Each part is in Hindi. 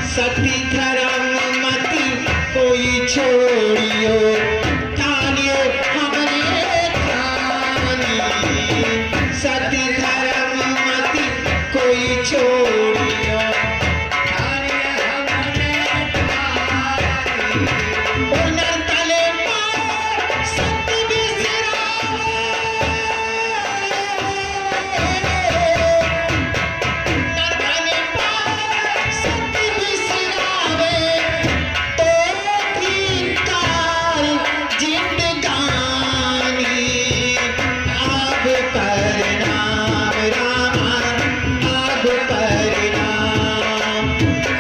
सती धर्म मत कोई छोड़ियो, ठानियो हमरे ठानी। सती धर्म मत कोई छोड़ियो, ठानियो हमरे ठानी। उनर तले पर सती बिसरावे, उनर तले पर सती बिसरावे, तो धिक्कार जिंदगानी। अब परिणाम रामा, अब परिणाम,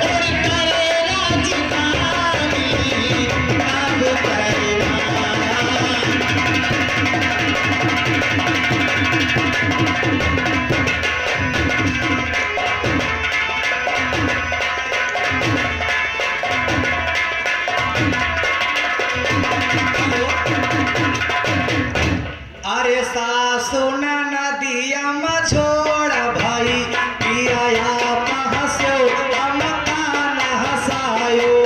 और करे राजधानी। अब परिणाम। अरे सासु नदिया में छोड़ा भाई, पिया हंसो हम कान हंसायो।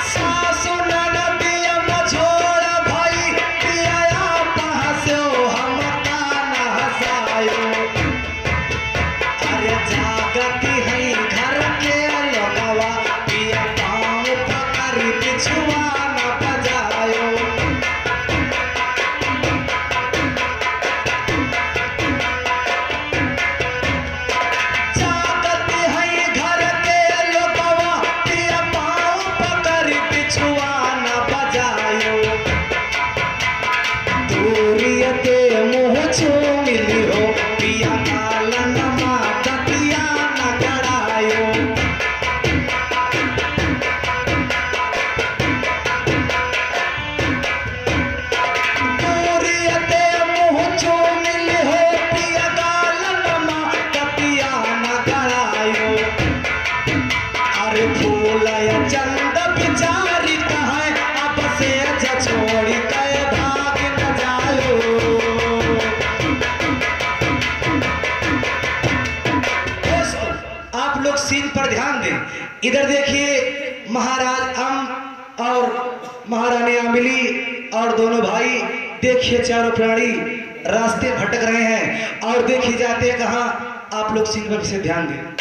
सासु नदिया में छोड़ा भाई, पिया हंसो हम कान हंसायो। अरे जागती है घर के लोगवा, पिया पाँव पकड़ बिछुआ न बजायो। जागती है घर के लोगवा, पिया पाँव पकड़ बिछुआ न बजायो। दूरिय के मुँह चूमिली हो, पिया कालन दतिया न गड़ायो। दूरिय के मुँह चूमिली हो, पिया कालन दतिया न गड़ायो। अरे फूलय चंद बिचारी कहाँ, अब से छोड़ी कह भाग न जायो। दोस्तों, आप लोग सीन पर ध्यान दें। इधर देखिए, महाराज अम और महारानी अम्बिली और दोनों भाई, देखिए चारों प्राणी रास्ते भटक रहे हैं और देखिए जाते हैं कहाँ। आप लोग सीन पर से ध्यान दें।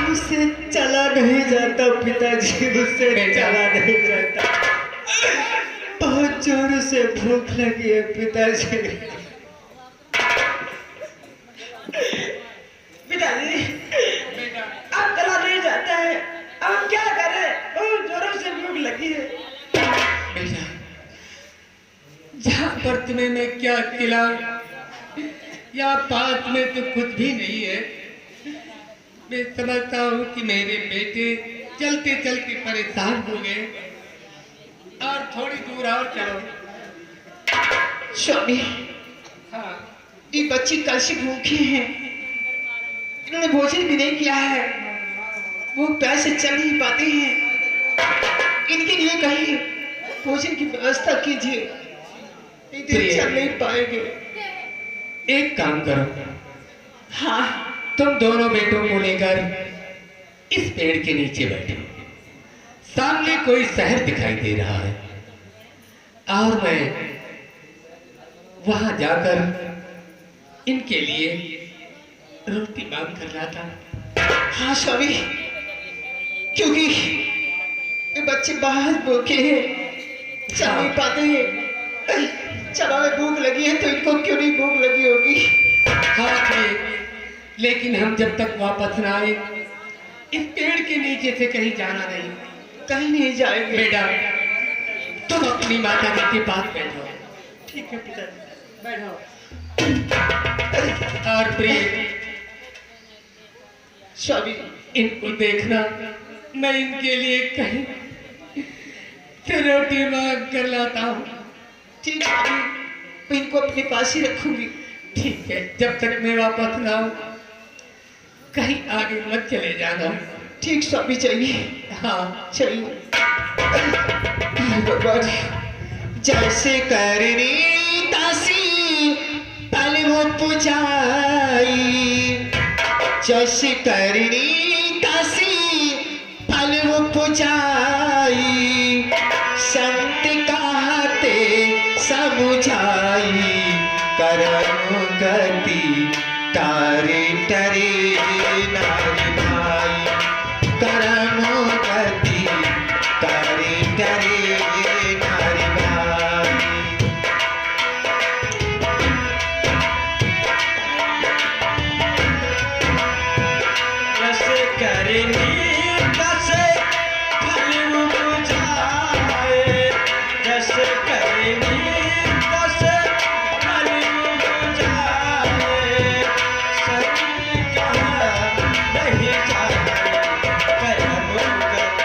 मुझसे चला नहीं जाता पिताजी, मुझसे चला नहीं जाता। बहुत जोर से भूख लगी है पिताजी। पिताजी, अब चला नहीं जाता है, अब हम क्या करें? बहुत जोरों से भूख लगी है। बेटा, यहाँ पर तुम्हें मैं क्या खिलाऊं? या पास में तो कुछ भी नहीं है। मैं समझता हूँ कि मेरे बेटे चलते चलते परेशान हो गए और थोड़ी दूर और चलो। स्वामी, हाँ, ये बच्ची कल से भूखे हैं, इन्होंने भोजन भी नहीं किया है, वो पैर से चल नहीं पाते हैं। इनके लिए कहीं भोजन की व्यवस्था कीजिए, नहीं तो चल नहीं पाएंगे। एक काम करो, हाँ, तुम दोनों बेटों को लेकर इस पेड़ के नीचे बैठो। सामने कोई शहर दिखाई दे रहा है और मैं वहां जाकर इनके लिए रोटी मांग कर रहा था। हाँ स्वामी, क्योंकि ये बच्चे बाहर भूखे हैं, चल नहीं पाते हैं। चलो, हमें भूख लगी है तो इनको क्यों नहीं भूख लगी होगी? हाँ, लेकिन हम जब तक वापस ना आए इस पेड़ के नीचे से कहीं जाना नहीं। कहीं नहीं जाएंगे। बेटा, तुम अपनी माता जी के पास बैठो। ठीक है पिताजी, बैठो। और प्रिय, स्वामी इनको देखना, मैं इनके लिए कहीं से रोटी मांग कर लाता हूँ। ठीक स्वामी, मैं इनको अपने पास ही रखूंगी। ठीक है, जब तक मैं वापस ना आऊँ कहीं आगे मत चले जाना। ठीक स्वामी, चाहिए। हाँ चलिए। बाबा जी, जैसे करनी तासी पल वो पुजाई, जैसे करनी तासी पल वो पुजाई, संत कहते समुझाई, करम गति तारे तरे नारी भाई, करम गति तारे तरे नारी भाई। जैसे करेंगी तैसे फल बुझाए, जैसे करेंगी तैसे फल बुझाए, सत्य कहा नहीं जाए, कर्म गति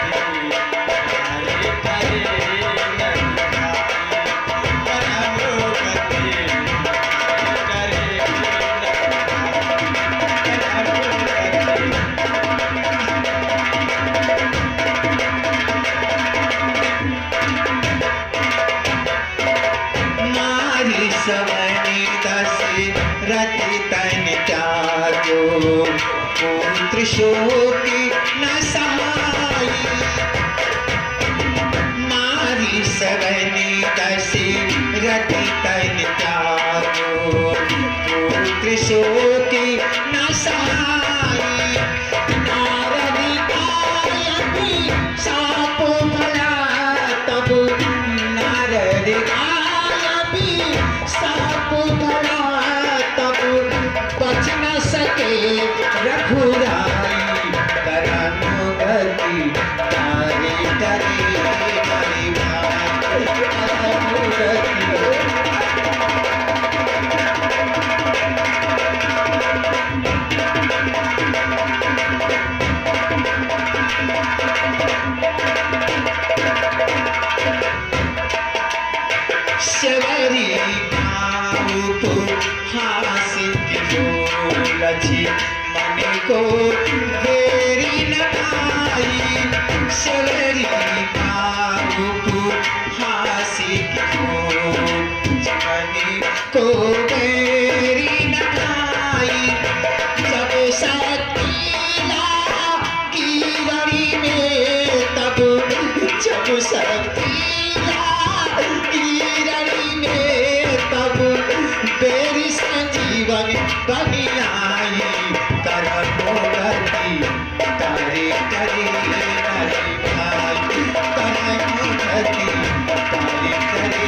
तारे तारे नहीं भाई, कर्म गति तारे नारी सवनी दसे रति तन त्यागो, पुत्र शोकी न सहाई, नारी सवनी दसे रति तन त्यागो, पुत्र शोकी न सहाई, नारद कायपि साप भला तब, नारद कायपि साप भला तब, बच न सके रघुराई, करम गति तारे तरे नारी भाई, करम गति। शबरी भावुक हासित लछि, मन को फेरी न आई, शबरी भावुक हासित मन को फेरी न आई, जब सतीला की रड़ी में तब, जब सतीला की रड़ी में तब, बेरी संजीवन बनी आई, करम गति तारे तरे नारी भाई, करम गति तारे तरे।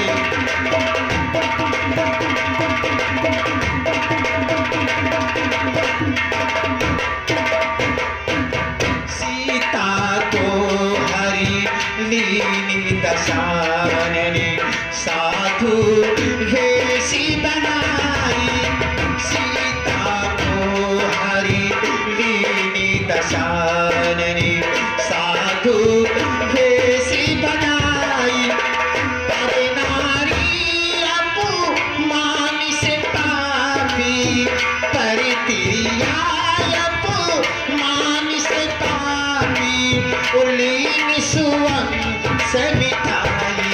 सीता को हरि लीनी दशानने, साधु भेषी बनाई, सीता को हरि लीनी दशानने, साधु भेषी बनाई, पर नारी अपमान से पापी, पर तिरिया अपमान से पापी, उलीन सुवन से मिठाई,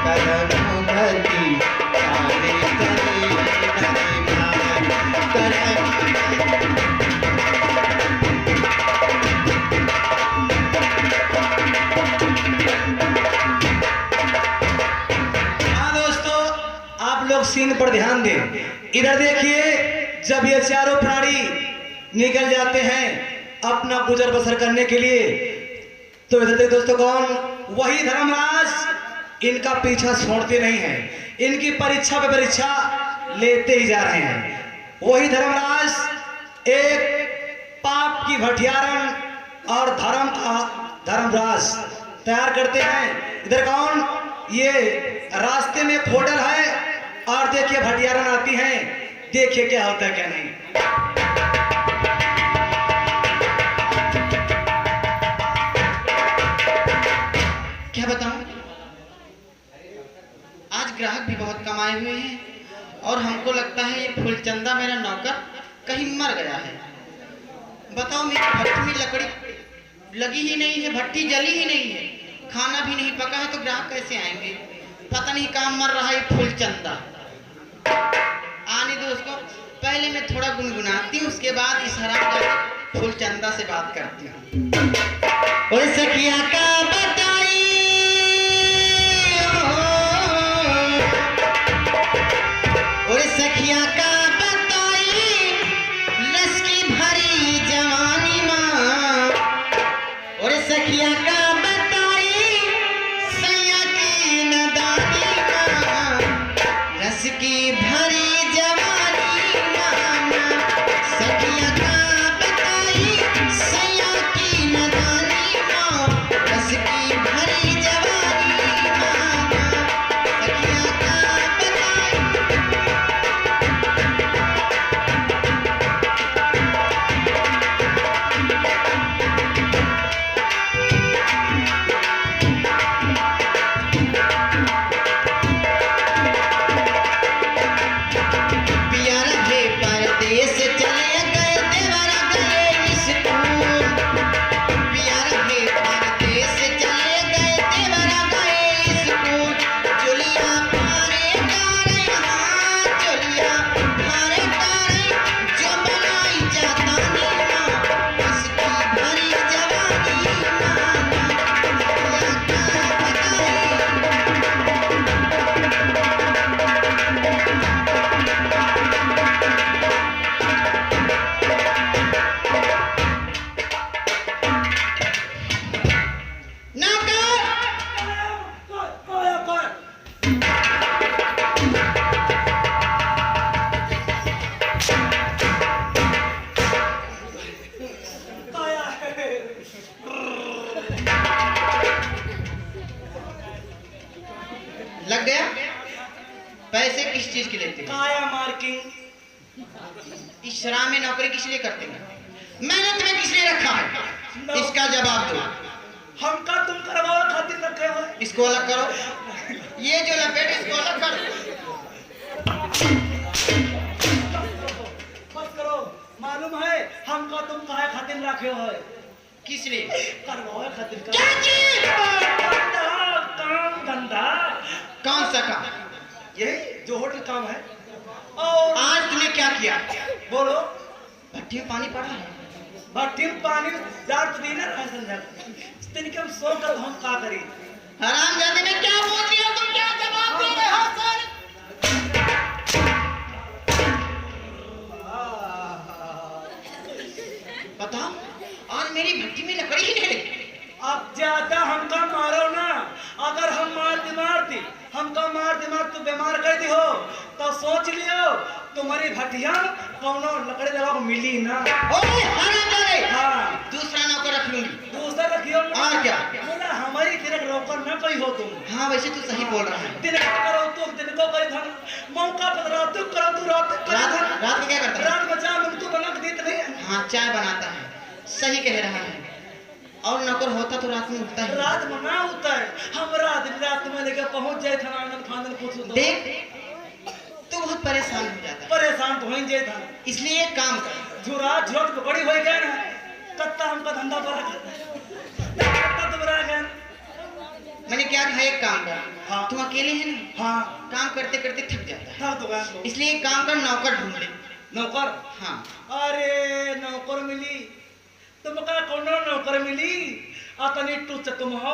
करम गति तारे तरे नारी भाई, करम। हाँ दोस्तों, आप लोग सीन पर ध्यान दें। इधर देखिए, जब ये चारों प्राणी निकल जाते हैं अपना गुजर बसर करने के लिए, तो इधर देखिए दोस्तों, कौन? वही धर्मराज इनका पीछा छोड़ते नहीं हैं, इनकी परीक्षा पे परीक्षा लेते ही जा रहे हैं। वही धर्मराज एक पाप की भटियारन और धर्म का धर्मराज तैयार करते हैं। इधर कौन? ये रास्ते में एक होटल है और देखिए भटियारन आती हैं, देखिए क्या होता है क्या नहीं। और हमको लगता है ये फूलचंदा मेरा नौकर कहीं मर गया है। बताओ, मेरी भट्टी में लकड़ी लगी ही नहीं है, भट्टी जली ही नहीं है, खाना भी नहीं पका है, तो ग्राहक कैसे आएंगे? पता नहीं कहाँ मर रहा है फूलचंदा। आने दो उसको, पहले मैं थोड़ा गुनगुनाती हूँ, उसके बाद इस हरामजादे फूलचंदा से बात करती हूँ। ओए सखिया का बताई, ओए सखिया का बताई, रस की भरी जवानी माँ, ओए सखिया का बताई, सैया की नदानी माँ, रस की भरी जवानी माँ, सखिया का बताई, सैया की नदानी माँ, रस की भरी जवानी माँ, सखिया का बताई। पिया रहे परदेस चले गए, देवरा गए स्कूल। पिया रहे परदेस चले गए, देवरा गए स्कूल। चुलिया पारे तारे, हाँ चुलिया पारे तारे, जो बनाई जाता नीमा, उसकी भरी जवानी माँ, सखिया का बताई। लग गया? पैसे किस चीज के लेते हैं? काया मार्किंग। इस शराब में नौकरी किस लिए करते हैं? मैंने तुम्हें किस लिए रखा है? इसका जवाब दो। हमका तुम करवाओ खातिर रखे हो। इसको अलग करो, ये जो लपेट इसको अलग करो। बस करो, मालूम है हमका तुम काहे खातिर रखे हो? किस लिए? करवाओ खातिर। क्या चीज? काम धंधा। कौन सा काम? यही जो होटल काम है। और आज तुमने क्या किया? बोलो। भट्टी में पानी पड़ा है। भट्टी में पानी रात दिन रहा संध्या दिन के हम सो कर हम का करी? हरामजादे में क्या बोल रही हो तुम? क्या जवाब दे रहे हो सर? बताओ, आज मेरी भट्टी में लकड़ी ही नहीं लगी। अब ज्यादा हमका मारो ना। अगर हम मार दी हमका मार तू बीमार कर दी हो तो सोच लियो तुम्हारी भटिया कौनो लकड़ी दवा को मिली ना। ओए हरामजादे, हाँ, दूसरा नौकर रख लूंगी। दूसरा रखियो। और क्या? बोला हमारी तिरक रोकर न कोई हो तुम। हाँ वैसे तू सही बोल रहा है। दिन करो तुम, दिन को करे धन, मौका पर रात को करो तू, रात को करे धन। रात में क्या करता है? रात बचा में तू बना के देत नहीं है। हाँ चाय बनाता है, सही कह रहा है। और नौकर होता तो रात में उठता है। रात में ना होता है, हमरा दिन रात में लेके पहुंच जाए था आनंद खानन कुछ तो देख, तू बहुत परेशान हो जाता है। परेशान तो हो ही जाए था। इसलिए एक काम कर, झुरा झुरत पकड़ी हो गया ना, कत्ता हमका धंधा पर कत्ता तो बरा गया। मैंने क्या कहा? एक काम कर। हाँ। तुम अकेले है ना? हाँ, काम करते करते थक जाता है, था तो गया। इसलिए एक काम कर, नौकर ढूंढ ले। नौकर? हाँ। अरे नौकर मिली तुमका? कोनो नौकर मिली? अतनी टूच तुम हो,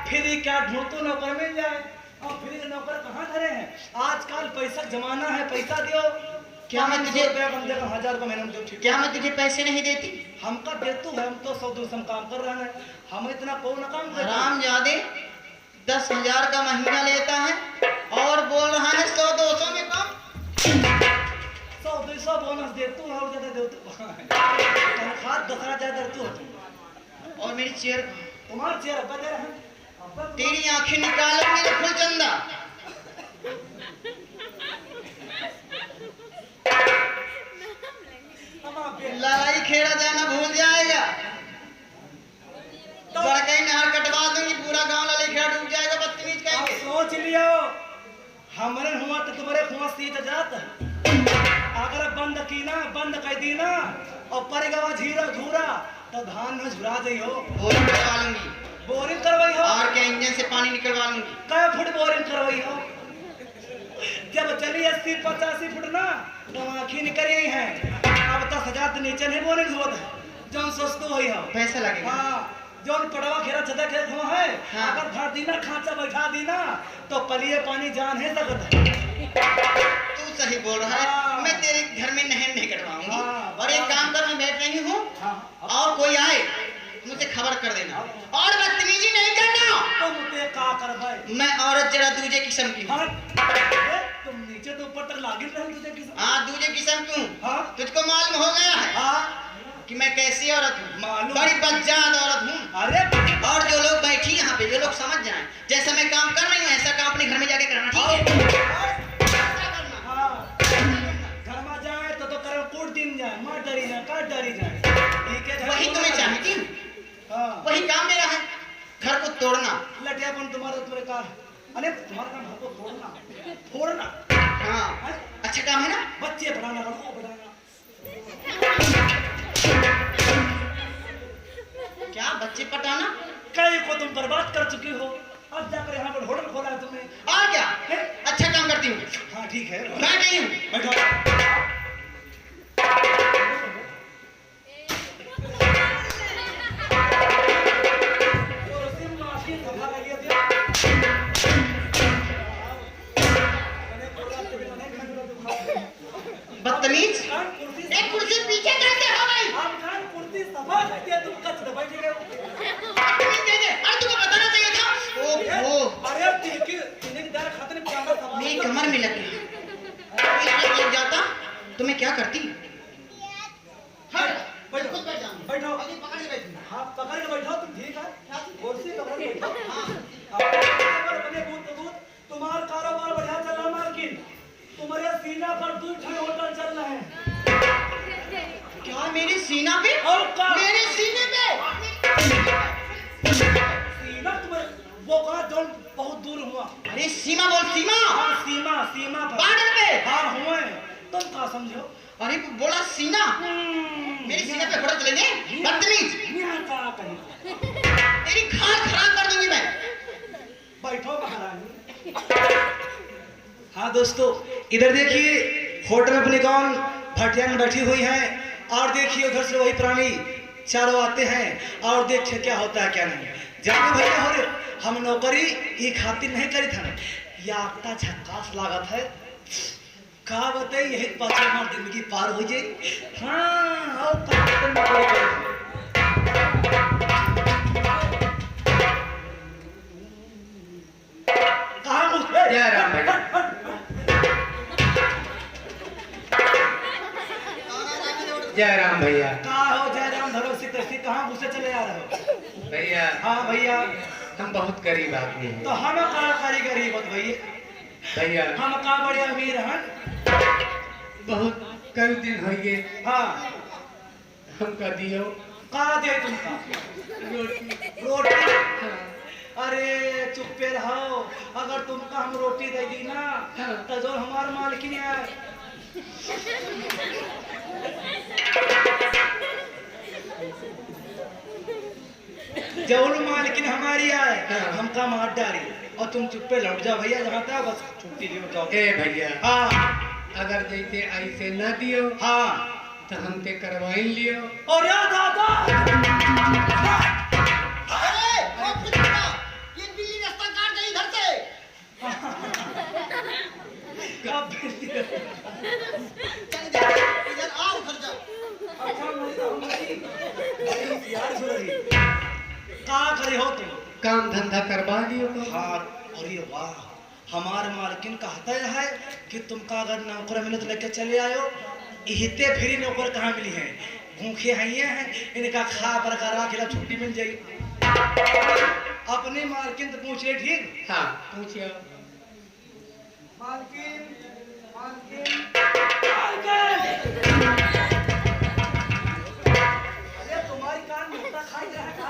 फिर क्या ढूंढतो नौकर मिल जाए। और फिर नौकर कहाँ धरे हैं? आजकल पैसा जमाना है, पैसा दियो। क्या मैं तुझे बंदे का 1000 का महीना में दो? ठीक। क्या मैं तुझे पैसे नहीं देती? हमका देतू है, हम तो 100-200 काम कर रहे हैं, हम इतना कौन काम करते हैं? हरामजादे 10,000 का महीना लेता है और बोल रहा है 100-200 में काम। 100-200 बोनस देतू है और ज्यादा देतू तनख्वाह 10,000 ज्यादा देतू हो तुम। और मेरी चेयर तुम्हारा चेहरा बदल रहा है। तेरी आंखें निकालूंगी ना फुलचंदा। लड़ाई खेड़ा जाना भूल जाएगा। बड़कई नहर कटवा दूंगी, पूरा गांव लड़ाई खेड़ा डूब जाएगा। बदतमीज कहेंगे। सोच लियो हमरे हुआ तो तुम्हारे हुआ सीत जात अगर बंद की ना बंद कर दी ना और परिगवा झीरा झूरा तो धान में झुरा जाइ हो। बोरिंग करवा लूंगी। बोरिंग करवाई हो और क्या इंजन से पानी निकलवा लूंगी। कै फुट बोरिंग करवाई हो। जब चली 80-85 फुट ना तो आँखी निकल गई है। अब 10,000 तो नीचे नहीं बोरिंग होता है जौन सस्तो हुई हो। पैसा लगेगा। हाँ जौन पड़वा खेरा छदा खेत हुआ है। हाँ। अगर भर दी ना खांचा बैठा दी ना तो पलिए पानी जान है सकत है। तू सही बोल रहा है। हाँ। मैं तेरे घर में नहर नहीं कटवाऊंगी। हाँ। और एक काम कर, मैं बैठ रही हूँ हाँ। और कोई आए मुझे खबर कर देना और बदतमीजी नहीं करना। तुम ते का करबै। मैं औरत जरा दूजे किस्म की हूँ। हाँ अरे, तुम नीचे तो ऊपर तक लागिल रहे तुझे किस। हाँ दूजे किस्म की हूँ। हाँ। तुझको मालूम हो गया है हाँ कि मैं कैसी औरत हूँ। मालूम। बड़ी बदजात औरत हूँ। अरे और जो लोग बैठी यहाँ पे जो लोग समझ जाएं जैसा मैं काम कर रही हूँ ऐसा काम अपने घर में जाके करना, ठीक है? ऐसा करना। हाँ घर में जाए तो कर कूट दिन जाए मार डरी जाए काट डरी जाए ठीक है। वही तुम्हें चाहती हूँ। हाँ वही काम मेरा है, घर को तोड़ना। लटियापन तुम्हारा तुम्हारे का है। अरे तुम्हारा काम घर को तोड़ना फोड़ना। हाँ अच्छा काम है ना। बच्चे पढ़ाना लड़कों को पढ़ाना। क्या बच्चे पटाना? कई को तुम बर्बाद कर चुके हो। अब जाकर यहाँ पर होटल खोला है तुमने। और क्या हैं? अच्छा काम करती हूँ। हाँ ठीक है बैठ रही हूँ। बैठो। बदतमीज, एक कुर्सी पीछे कैसे हो गई? तुम कच दे बैठे रहो। बदतमीज दे दे। अरे तुमको बताना चाहिए था। ओहो अरे तिने की दाल खाते ने क्या बात मेरी कमर में लग गया। लग जाता तो मैं क्या करती? हाँ, बैठो खुद बैठ जाऊंगी। बैठो अभी पकड़ के बैठूंगी। हाँ पकड़ के बैठो तुम ठीक है। कुर्सी पकड़ के बैठो। हाँ। बने दूध तो दूध तुम्हारा कारोबार बढ़िया चल रहा मार्किन। तुम्हारे सीना पर 2 होटल चल रहे हैं। क्या मेरे सीना पे? और का मेरे सीने पे? सीना तुम्हें वो कहा जो बहुत दूर हुआ। अरे सीमा बोल, सीमा। हाँ सीमा सीमा पर बॉर्डर पे। हाँ हुए तुम क्या समझो। अरे बोला सीना। मेरी सीना पे होटल चलेंगे? बदतमीज, यहाँ का कहीं तेरी खाल खराब कर दूंगी मैं। बैठो महारानी। हाँ दोस्तों इधर देखिए होटल में अपनी कौन भटियान बैठी हुई है और देखिए उधर से वही प्राणी चारों आते हैं और देखिए क्या होता है क्या नहीं। जाने भैया हो रे हम नौकरी ये खातिर नहीं करी था या आपका झक्कास लागत है का बताइए यही 5 माह जिंदगी पार हो जाए। हाँ और कहाँ मुझे जय राम भैया। जय राम भैया। कहाँ हो जयराम धरो सितरसी कहाँ घुसे चले आ रहे हो। भैया हाँ भैया हम बहुत गरीब आदमी हैं। तो हम का कारीगरी बत भैया भैया हम का बड़े अमीर हैं। बहुत कई दिन हो गए हाँ हमका दियो का दे तुमका रोटी। रोटी। हाँ। अरे चुप्पे रहो अगर तुमका हम रोटी दे दी ना हाँ। तो जो हमार मालकिन है जौन मालकिन हमारी आए हाँ। हमका मार डाली और तुम चुप्पे लौट जाओ भैया जहाँ तक बस छुट्टी ले जाओ। ए भैया हाँ अगर जैसे ऐसे न दियो हाँ तो हमके करवाई लियो। और याद आता अरे ओ फिरना, ये बिल्ली रास्ता काट गई इधर से। कब भेज दिया? चल जा इधर आओ, उधर जाओ। अच्छा यार सुरही का करे हो तुम। काम धंधा करवा दियो तो। हाँ अरे वाह हमार मालकिन कहता है कि तुमका अगर नौकर मिले तो लेके चले आयो। इहते फ्री नौकर कहाँ मिली है भूखे हैं इनका खा पर करा खिला छुट्टी मिल जाएगी। अपने मालकिन तो पूछ ले ठीक। हाँ पूछियो। मालकिन मालकिन मालकिन अरे तुम्हारी कान मुर्गा खाई रहा है का?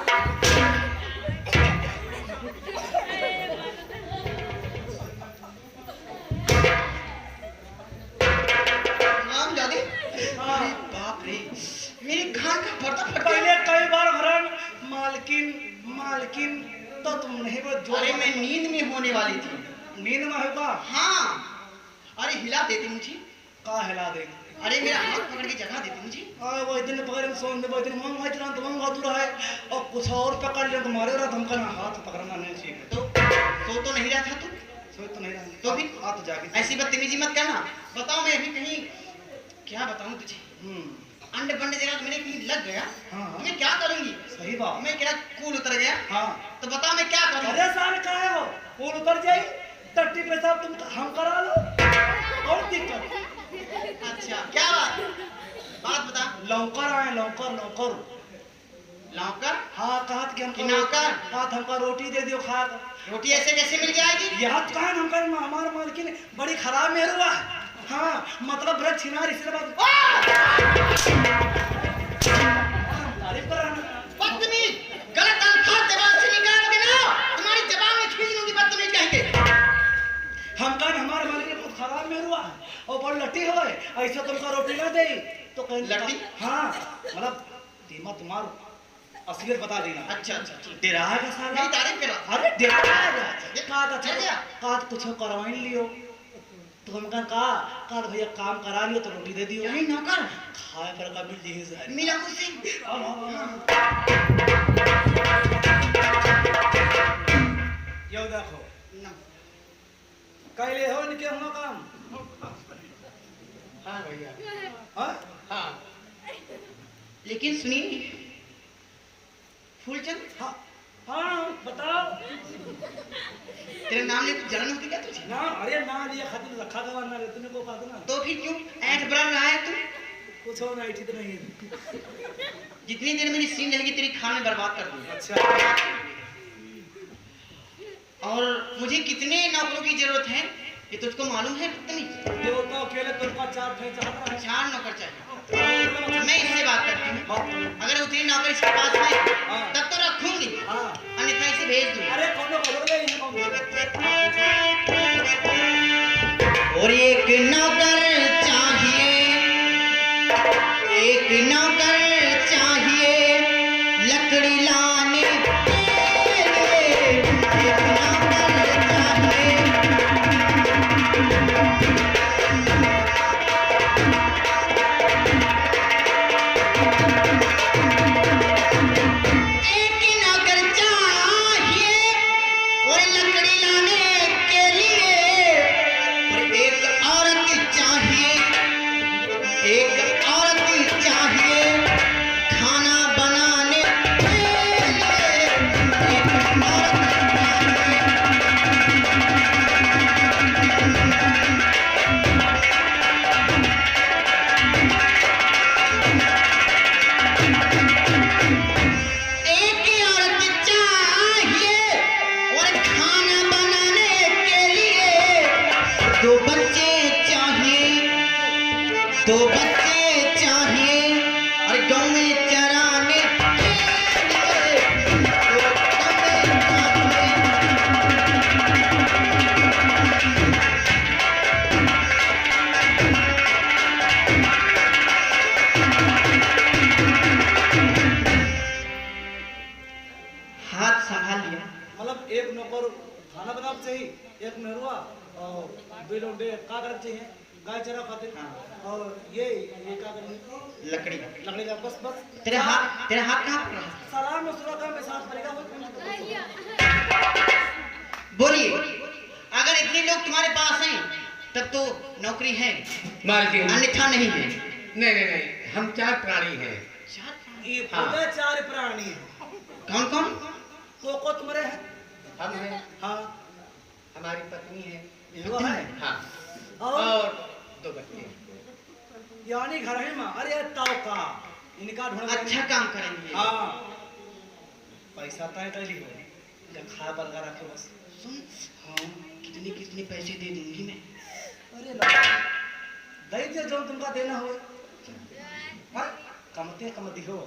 मेरी खान का पर्दा फट पहले गया। कई बार घर में मालकिन मालकिन तो तुम नहीं वो जो अरे मैं नींद में होने वाली थी। नींद में होगा हाँ, अरे हिला देती मुझे। का हिला दे अरे मेरा हाथ पकड़ के जगा देती मुझे। आए वो दिन पकड़ में सोन दे वो दिन मां भाई तुरंत मां हाथ उड़ा है और कुछ और पकड़ लिया तो मारे रहा धमका ना हाथ पकड़ना नहीं चाहिए तो नहीं रहा था तू। सोई तो नहीं रहा तो फिर हाथ जाके ऐसी बदतमीजी मत करना। बताओ मैं अभी कहीं क्या बताऊं तुझे, अंडे बंडे जगह मेरे कहीं लग गया। हाँ, हाँ। मैं क्या करूंगी? सही बात मैं क्या कूल उतर गया? हाँ तो बताओ मैं क्या करूं? अरे साल का है हो फूल उतर जाई टट्टी पेशाब तुम हम करा लो और दिक्कत अच्छा क्या बात बता। लौकर आए लौकर लौकर लौकर हाँ कहत कि कि हमको नौकर? कहत हमको रोटी दे दियो खा रोटी ऐसे कैसे मिल जाएगी? यह कहा हमका हमार मालकिन बड़ी खराब मेहरुआ है हाँ मतलब ब्रज छिनार इसके बाद तारीफ कराना बदतमीज, गलत अल्फाज जबान से निकालोगे ना, तुम्हारी जबान में खींच लूंगी बदतमीज कह के। हमका हमारे मालिक बहुत खराब मेहरुआ है और बड़ लट्टी हो ऐसा तुमका रोटी ना दे तो कहीं लट्टी? हाँ मतलब दीमा तुम्हार असलियत बता देना अच्छा अच्छा ठीक। डेराएगा साला मेरी तारीफ करो। अरे डेराएगा कात अच्छा डर गया? कात कुछ करवाइन लियो तो हमका का भैया काम करा लियो तो रोटी दे दियो यही नौकर खाए पर का मिल जी से मिला मुझसे। यो देखो ना। कैले हो इनके हम काम हाँ भैया हाँ हाँ लेकिन सुनिए फूलचंद, हाँ हाँ बताओ तेरा नाम ले कुछ जलन होती क्या तुझे? ना अरे ना ये खातिर रखा गवा ना रे तूने को कहा ना तो फिर क्यों ऐठ बरन रहा है तू? कुछ हो ना ठीक नहीं है जितनी देर मेरी सीन रहेगी तेरी खाने बर्बाद कर दूंगा। अच्छा और मुझे कितने नौकरों की जरूरत है ये तुझको मालूम है? बदतमीज, देवता अकेले तुमका चार थे चाहता है 4 नौकर चाहिए। मैं इससे बात करती हूँ, अगर उतनी नौकर इसके पास है हाँ। तब तो रखूंगी, हाँ अन्यथा इसे भेज दूंगी। अरे कौन बोलोगे इन्हें कौन और एक नौकर चाहिए, एक नौकर चाहिए लकड़ी लाने के लिए, एक नौकर चाहिए। एक नौकर चाहिए और लकड़ी लाने के लिए, और एक औरत चाहिए, एक औरत चाहिए खाना बनाने के लिए, एक औरत चाहिए। एक औरत चाहिए और खाना बनाने के लिए, 2 बच्चे चाहिए, 2 बच्चे चाहिए और गाँव में चराने के लिए, 2 बच्चे चाहिए। हाथ संभाल लिया। मतलब एक नौकर खाना बनाना चाहिए एक मेहरुआ और बिलोंडे का करना चाहिए गाय चरा खातिर हाँ। और ये क्या करेंगे लकड़ी। लकड़ी का बस बस तेरा हाथ कहाँ पर रहा? सलाम मसला का मैं साथ पड़ेगा बोलिए, अगर इतने लोग तुम्हारे पास हैं तब तो नौकरी है, मालकिन अन्यथा नहीं है। नहीं नहीं नहीं हम 4 प्राणी हैं। ये हाँ। पूरे 4 प्राणी हैं कौन कौन? को तुम्हारे हैं हम हैं, हाँ हमारी पत्नी है, मेहरुआ है हाँ और और 2 बच्चे। यानी घर है माँ अरे ताऊ का इनका ढूंढ अच्छा काम करेंगे। हाँ पैसा तय कर ली हो जब खा बरगा रखे बस सुन, हाँ कितने कितने पैसे दे दूंगी मैं। अरे दे दियो जो तुमका देना हो हाँ कमते कमती हो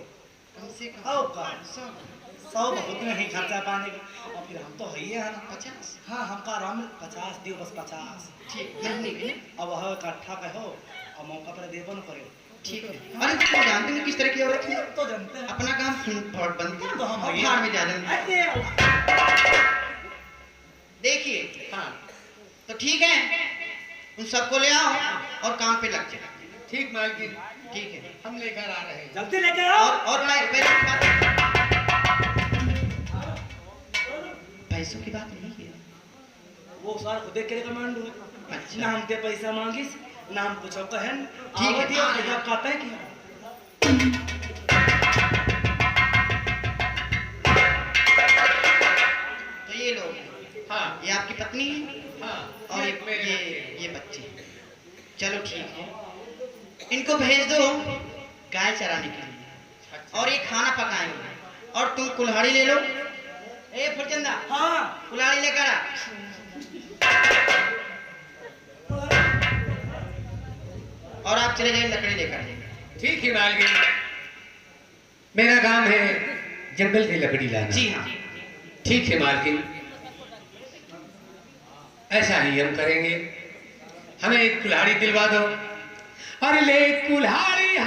कम से कम आओ का 100 100 बहुत नहीं खर्चा पाने का और फिर हम तो है ही है ना 50। हाँ हमका आराम 50 दियो बस 50 ठीक, महीने के। अब वह इकट्ठा कहो और मौका पर देबो न करो ठीक है। अरे तुम जानते हो किस तरह की बनता है। अपना काम बनता है, तो हम और ये- भाड़ में जा रहे अरे देखिए हाँ तो ठीक है, उन सबको ले आओ और काम पे लग जाओ। ठीक मालकिन, ठीक है, हम लेकर आ रहे हैं। जल्दी लेके आओ। और पैसों की बात, पैसों की बात नहीं की। वो सर खुदे के रिकमेंड हो। अच्छा। ना हम ते पैसा मांगिस, ना हम कुछ कहन। ठीक है। दिया जब कहता है कि तो ये लोग, हाँ ये आपकी पत्नी है हाँ, और ये मेरे ये बच्चे। चलो ठीक है, इनको भेज दो गाय चराने के लिए और ये खाना पकाएंगे। और तुम कुल्हाड़ी ले लो। ए फुलचंदा, हाँ कुल्हाड़ी लेकर आ। और आप चले जाइए लकड़ी लेकर। ठीक है मालकिन, मेरा काम है जंगल से लकड़ी लाना। जी हाँ। ठीक है मालकिन, ऐसा ही हम करेंगे। हमें एक कुल्हाड़ी दिलवा दो। अरे ले कुल्हाड़ी